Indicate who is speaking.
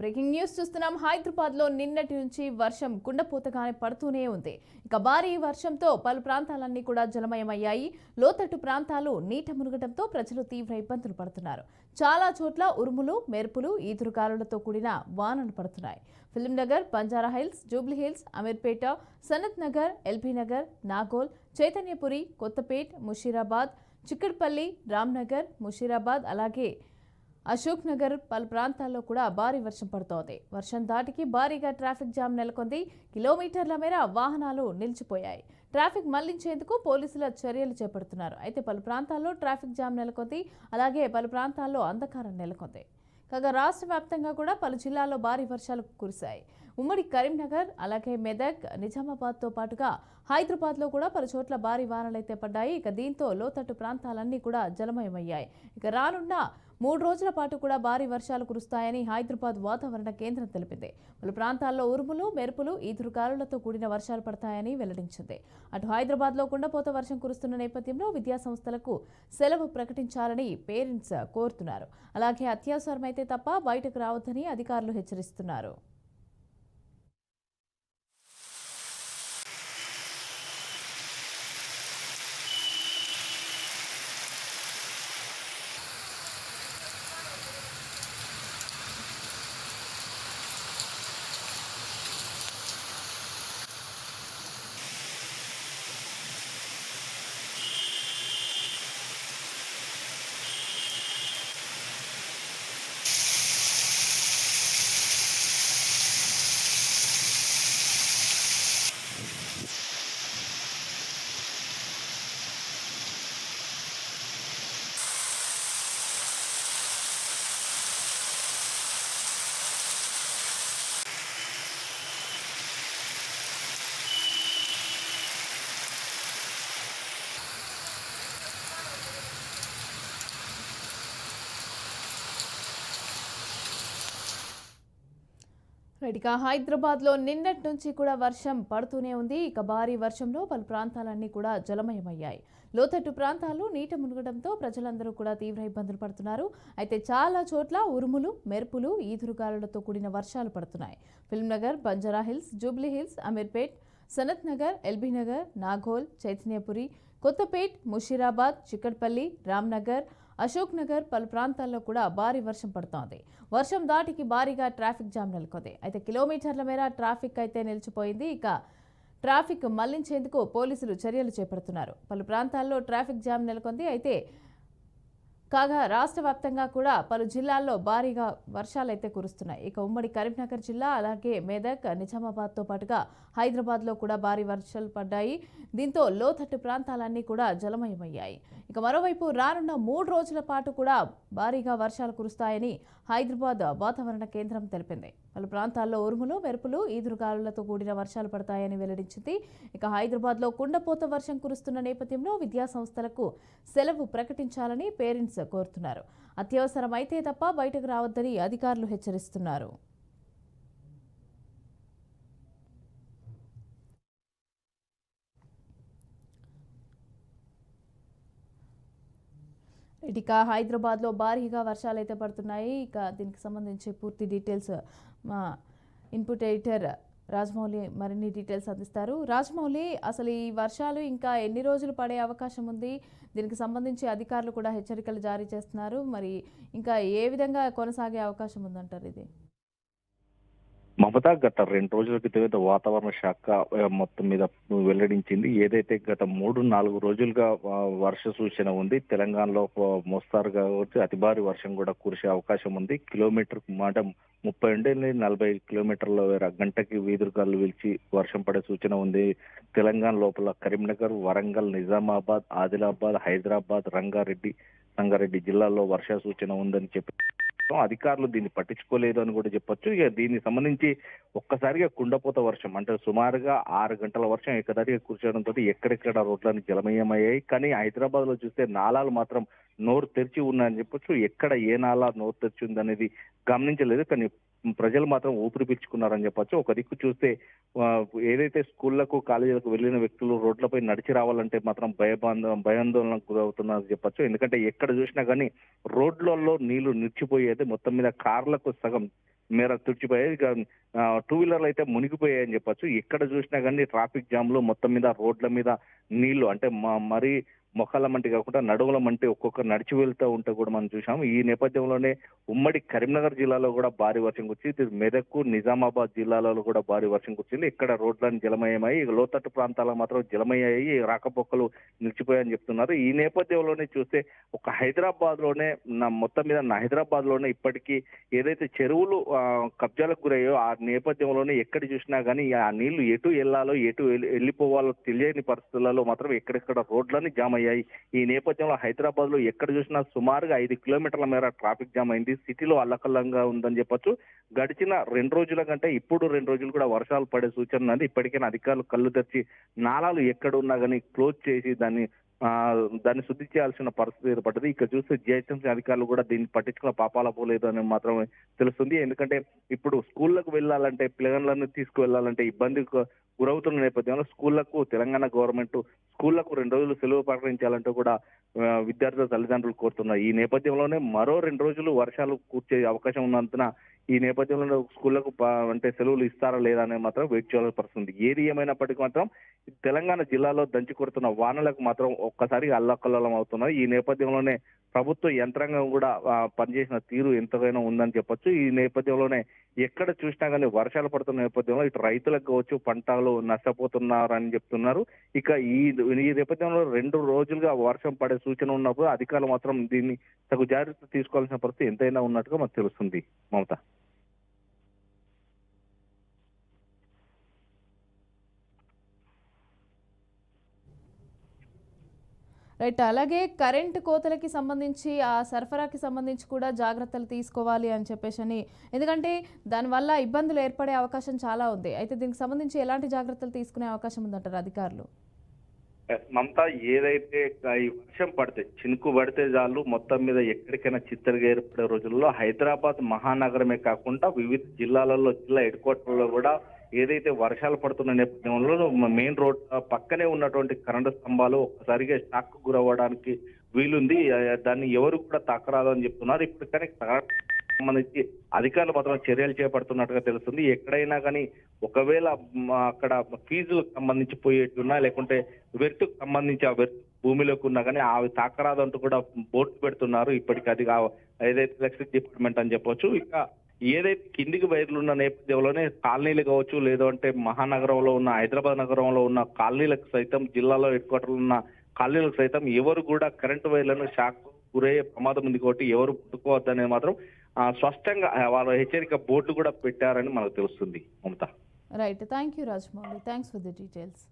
Speaker 1: Breaking news చూస్తున్నాం. హైదరాబాద్ లో నిన్నటి నుంచి వర్షం కుండపోతగానే పడుతూనే ఉంది. ఇక భారీ వర్షంతో పలు ప్రాంతాలన్నీ కూడా జలమయమయ్యాయి. లోతట్టు ప్రాంతాలు నీట మునగడంతో ప్రజలు తీవ్ర ఇబ్బందులు పడుతున్నారు. చాలా చోట్ల ఉరుములు, మెరుపులు, ఈదురుగాలులతో కూడిన వానలు పడుతున్నాయి. ఫిల్మ్ నగర్, బంజారా హిల్స్, జూబ్లీ హిల్స్, అమీర్పేట, సనత్ నగర్, ఎల్బీ నగర్, నాగోల్, చైతన్యపురి, కొత్తపేట్, ముషీరాబాద్, చిక్కడపల్లి, రామ్నగర్, ముషీరాబాద్, అలాగే అశోక్ నగర్ పలు ప్రాంతాల్లో కూడా భారీ వర్షం పడుతోంది. వర్షం దాటికి భారీగా ట్రాఫిక్ జామ్ నెలకొంది. కిలోమీటర్ల మేర వాహనాలు నిలిచిపోయాయి. ట్రాఫిక్ మళ్లించేందుకు పోలీసుల చర్యలు చేపడుతున్నారు. అయితే పలు ప్రాంతాల్లో ట్రాఫిక్ జామ్ నెలకొంది. అలాగే పలు ప్రాంతాల్లో అంధకారం నెలకొంది. కాగా రాష్ట్ర వ్యాప్తంగా కూడా పలు జిల్లాల్లో భారీ వర్షాలు కురిశాయి. ఉమ్మడి కరీంనగర్, అలాగే మెదక్, నిజామాబాద్తో పాటుగా హైదరాబాద్లో కూడా పలు చోట్ల భారీ వానలైతే పడ్డాయి. ఇక దీంతో లోతట్టు ప్రాంతాలన్నీ కూడా జలమయమయ్యాయి. ఇక రానున్న 3 రోజుల పాటు కూడా భారీ వర్షాలు కురుస్తాయని హైదరాబాద్ వాతావరణ కేంద్రం తెలిపింది. పలు ప్రాంతాల్లో ఉరుములు, మెరుపులు, ఈదురుగాలులతో కూడిన వర్షాలు పడతాయని వెల్లడించింది. అటు హైదరాబాద్లో కుండపోత వర్షం కురుస్తున్న నేపథ్యంలో విద్యాసంస్థలకు సెలవు ప్రకటించాలని పేరెంట్స్ కోరుతున్నారు. అలాగే అత్యవసరమైతే తప్ప బయటకు రావద్దని అధికారులు హెచ్చరిస్తున్నారు. ఇక హైదరాబాద్లో నిన్నటి నుంచి కూడా వర్షం పడుతూనే ఉంది. ఇక భారీ వర్షంలో పలు ప్రాంతాలన్నీ కూడా జలమయమయ్యాయి. లోతట్టు ప్రాంతాలు నీట మునగడంతో ప్రజలందరూ కూడా తీవ్ర ఇబ్బందులు పడుతున్నారు. అయితే చాలా చోట్ల ఉరుములు, మెరుపులు, ఈదురుగాలులతో కూడిన వర్షాలు పడుతున్నాయి. ఫిల్మ్ నగర్, బంజారా హిల్స్, జూబ్లీ హిల్స్, అమీర్పేట్, సనత్ నగర్, ఎల్బీ నగర్, నాగోల్, చైతన్యపురి, కొత్తపేట్, ముషీరాబాద్, చిక్కడపల్లి, రామ్నగర్, అశోక్ నగర్ పలు ప్రాంతాల్లో కూడా భారీ వర్షం పడుతోంది. వర్షం దాటికి భారీగా ట్రాఫిక్ జామ్ నెలకొంది. అయితే కిలోమీటర్ల మేర ట్రాఫిక్ అయితే నిలిచిపోయింది. ఇక ట్రాఫిక్ మళ్లించేందుకు పోలీసులు చర్యలు చేపడుతున్నారు. పలు ప్రాంతాల్లో ట్రాఫిక్ జామ్ నెలకొంది. అయితే కాగా రాష్ట్ర వ్యాప్తంగా కూడా పలు జిల్లాల్లో భారీగా వర్షాలైతే కురుస్తున్నాయి. ఇక ఉమ్మడి కరీంనగర్ జిల్లా, అలాగే మెదక్, నిజామాబాద్తో పాటుగా హైదరాబాద్లో కూడా భారీ వర్షాలు పడ్డాయి. దీంతో లోతట్టు ప్రాంతాలన్నీ కూడా జలమయమయ్యాయి. ఇక మరోవైపు రానున్న 3 రోజుల పాటు కూడా భారీగా వర్షాలు కురుస్తాయని హైదరాబాద్ వాతావరణ కేంద్రం తెలిపింది. పలు ప్రాంతాల్లో ఉరుములు, మెరుపులు, ఈదురుగాలులతో కూడిన వర్షాలు పడతాయని వెల్లడించింది. ఇక హైదరాబాద్లో కుండపోత వర్షం కురుస్తున్న నేపథ్యంలో విద్యాసంస్థలకు సెలవు ప్రకటించాలని పేరెంట్స్ కోరుతున్నారు. అత్యవసరమైతే తప్ప బయటకు రావద్దని అధికారులు హెచ్చరిస్తున్నారు. ఇక హైదరాబాద్లో భారీగా వర్షాలు అయితే పడుతున్నాయి. ఇక దీనికి సంబంధించి పూర్తి డీటెయిల్స్ మా ఇన్పుట్ ఎడిటర్ రాజమౌళి మరిన్ని డీటెయిల్స్ అందిస్తారు. రాజమౌళి, అసలు ఈ వర్షాలు ఇంకా ఎన్ని రోజులు పడే అవకాశం ఉంది? దీనికి సంబంధించి అధికారులు కూడా హెచ్చరికలు జారీ చేస్తున్నారు. మరి ఇంకా ఏ విధంగా కొనసాగే అవకాశం ఉందంటారు ఇది?
Speaker 2: మమత గత 2 రోజుల క్రితం వాతావరణ శాఖ మొత్తం మీద వెల్లడించింది. ఏదైతే గత 3-4 రోజులుగా వర్ష సూచన ఉంది. తెలంగాణలో మోస్తారుగా వచ్చి అతి భారీ వర్షం కూడా కురిసే అవకాశం ఉంది. కిలోమీటర్ మాట 30 నుండి 40 కిలోమీటర్ల గంటకి వీదురుగాలు వీల్చి వర్షం పడే సూచన ఉంది. తెలంగాణ లోపల కరీంనగర్, వరంగల్, నిజామాబాద్, ఆదిలాబాద్, హైదరాబాద్, రంగారెడ్డి జిల్లాల్లో వర్ష సూచన ఉందని చెప్పి అధికారులు దీన్ని పట్టించుకోలేదు అని కూడా చెప్పొచ్చు. ఇక దీనికి సంబంధించి ఒక్కసారిగా కుండపోత వర్షం అంటే సుమారుగా 6 గంటల వర్షం ఏకదాటిగా కురచడంతో ఎక్కడెక్కడ రోడ్లని జలమయమయ్యాయి. కానీ హైదరాబాద్ లో చూస్తే నాలాలు మాత్రం నోరు తెరిచి ఉన్నాయని చెప్పొచ్చు. ఎక్కడ ఏ నాలా నోరు తెరిచి ఉందనేది గమనించలేదు. కానీ ప్రజలు మాత్రం ఊపిరి పీల్చుకున్నారని చెప్పొచ్చు. ఒక దిక్కు చూస్తే ఆ, ఏదైతే స్కూళ్లకు కాలేజీలకు వెళ్ళిన వ్యక్తులు రోడ్లపై నడిచి రావాలంటే మాత్రం భయాందోళనకు గురవుతున్నారని చెప్పొచ్చు. ఎందుకంటే ఎక్కడ చూసినా కానీ రోడ్లలో నీళ్లు నిలిచిపోయేది, మొత్తం మీద కార్లకు సగం మేర తుడిచిపోయాయి. ఇక టూ వీలర్లు అయితే మునిగిపోయాయని చెప్పొచ్చు. ఎక్కడ చూసినా కానీ ట్రాఫిక్ జామ్లు, మొత్తం మీద రోడ్ల మీద నీళ్లు అంటే మరీ మొఖాల మంటి కాకుండా నడుముల మంటి ఒక్కొక్కరు నడిచి వెళ్తూ ఉంటే కూడా మనం చూసాము. ఈ నేపథ్యంలోనే ఉమ్మడి కరీంనగర్ జిల్లాలో కూడా భారీ వర్షం కురిచింది. మెదక్, నిజామాబాద్ జిల్లాలలో కూడా భారీ వర్షం కురిచింది. ఇక్కడ రోడ్లను జలమయమై, లోతట్టు ప్రాంతాలకు మాత్రం జలమయ్యాయి, రాకపోకలు నిలిచిపోయాయని చెప్తున్నారు. ఈ నేపథ్యంలోనే చూస్తే ఒక హైదరాబాద్ లోనే మొత్తం మీద హైదరాబాద్ లోనే ఇప్పటికీ ఏదైతే చెరువులు కబ్జాలకు గురయ్యో ఆ నేపథ్యంలోనే ఎక్కడ చూసినా కానీ ఆ నీళ్లు ఎటు వెళ్ళాలో ఎటు వెళ్ళిపోవాలో తెలియని పరిస్థితులలో మాత్రం ఎక్కడెక్కడ రోడ్లని జామ్ అయ్యాయి. ఈ నేపథ్యంలో హైదరాబాద్ లో ఎక్కడ చూసినా సుమారుగా 5 కిలోమీటర్ల మేర ట్రాఫిక్ జామ్ అయింది. సిటీలో అల్లకల్లంగా ఉందని చెప్పొచ్చు. గడిచిన 2 రోజుల కంటే ఇప్పుడు 2 రోజులు కూడా వర్షాలు పడే సూచన ఉన్నది. ఇప్పటికైనా అధికారులు కళ్ళు తెరిచి నాలాలు ఎక్కడ ఉన్నా కానీ క్లోజ్ చేసి దాన్ని శుద్ధి చేయాల్సిన పరిస్థితి ఏర్పడ్డది. ఇక చూస్తే జిహెచ్ఎంసీ అధికారులు కూడా దీన్ని పట్టించుకున్న పాపాల పోలేదు అని మాత్రమే తెలుస్తుంది. ఎందుకంటే ఇప్పుడు స్కూళ్లకు వెళ్ళాలంటే, పిల్లలను తీసుకువెళ్లాలంటే ఇబ్బంది గురవుతున్న నేపథ్యంలో స్కూళ్లకు తెలంగాణ గవర్నమెంట్ స్కూళ్లకు 2 రోజులు సెలవు ప్రకటించాలంటూ కూడా విద్యార్థుల తల్లిదండ్రులు కోరుతున్నారు. ఈ నేపథ్యంలోనే మరో 2 రోజులు వర్షాలు కూర్చే అవకాశం ఉన్నందున ఈ నేపథ్యంలో స్కూళ్లకు అంటే సెలవులు ఇస్తారా లేదా అనేది మాత్రం వెయిట్ చేయాల్సిన పరిస్థితుంది. ఏది ఏమైనప్పటికీ మాత్రం తెలంగాణ జిల్లాలో దంచి కొడుతున్న వానలకు మాత్రం ఒక్కసారి అల్లకల్లోలం అవుతున్నారు. ఈ నేపథ్యంలోనే ప్రభుత్వ యంత్రాంగం కూడా పనిచేసిన తీరు ఎంతగానో ఉందని చెప్పొచ్చు. ఈ నేపథ్యంలోనే ఎక్కడ చూసినా కానీ వర్షాలు పడుతున్న నేపథ్యంలో ఇటు రైతులకు కావచ్చు పంటలు నష్టపోతున్నారని చెప్తున్నారు. ఇక ఈ నేపథ్యంలో 2 రోజులుగా వర్షం పడే సూచన ఉన్నప్పుడు అధికారులు మాత్రం దీన్ని తగు జాగ్రత్త తీసుకోవాల్సిన పరిస్థితి ఎంతైనా ఉన్నట్టుగా మనకు తెలుస్తుంది. మమత.
Speaker 1: రైట్. అలాగే కరెంటు కోతలకి సంబంధించి ఆ సరఫరాకి సంబంధించి కూడా జాగ్రత్తలు తీసుకోవాలి అని చెప్పేసి, ఎందుకంటే దానివల్ల ఇబ్బందులు ఏర్పడే అవకాశం చాలా ఉంది. అయితే దీనికి సంబంధించి ఎలాంటి జాగ్రత్తలు తీసుకునే అవకాశం ఉందంటారు అధికారులు?
Speaker 2: మమత, ఏదైతే ఈ వర్షం పడితే చినుకు పడితే చాలు మొత్తం మీద ఎక్కడికైనా చిత్తడిగా ఏర్పడే రోజుల్లో హైదరాబాద్ మహానగరమే కాకుండా వివిధ జిల్లాలలో జిల్లా హెడ్ క్వార్టర్లో కూడా ఏదైతే వర్షాలు పడుతున్న నేపథ్యంలో మెయిన్ రోడ్ పక్కనే ఉన్నటువంటి కరెంటు స్తంభాలు ఒక్కసారిగా షాక్ గురవ్వడానికి వీలుంది. దాన్ని ఎవరు కూడా తాకరాదు అని చెప్తున్నారు. ఇప్పుడు కానీ సంబంధించి అధికారులు మాత్రం చర్యలు చేపడుతున్నట్టుగా తెలుస్తుంది. ఎక్కడైనా కానీ ఒకవేళ అక్కడ ఫీజులకు సంబంధించి పోయేట్టున్నా, లేకుంటే వెర్తుకు సంబంధించి ఆ వెర్తు భూమిలోకి ఉన్నా కానీ అవి తాకరాదంటూ కూడా బోర్డు పెడుతున్నారు. ఇప్పటికి అది ఏదైతే ఎలక్ట్రిక్ డిపార్ట్మెంట్ అని చెప్పొచ్చు. ఇక ఏదైతే కిందికి వైర్లు ఉన్న నేపథ్యంలోనే కాలనీలు కావచ్చు, లేదంటే మహానగరంలో ఉన్న హైదరాబాద్ నగరంలో ఉన్న కాలనీలకు సైతం, జిల్లాలో హెడ్ క్వార్టర్లు ఉన్న కాలనీలకు సైతం ఎవరు కూడా కరెంటు వైర్లను షాక్ గురయ్యే ప్రమాదం ఉంది కాబట్టి ఎవరు పుట్టుకోవద్దనే మాత్రం స్పష్టంగా వాళ్ళ హెచ్చరిక బోర్డు కూడా పెట్టారని మనకు తెలుస్తుంది. Mamata.
Speaker 1: Right. Thank you Rajamouli. Thanks for the details.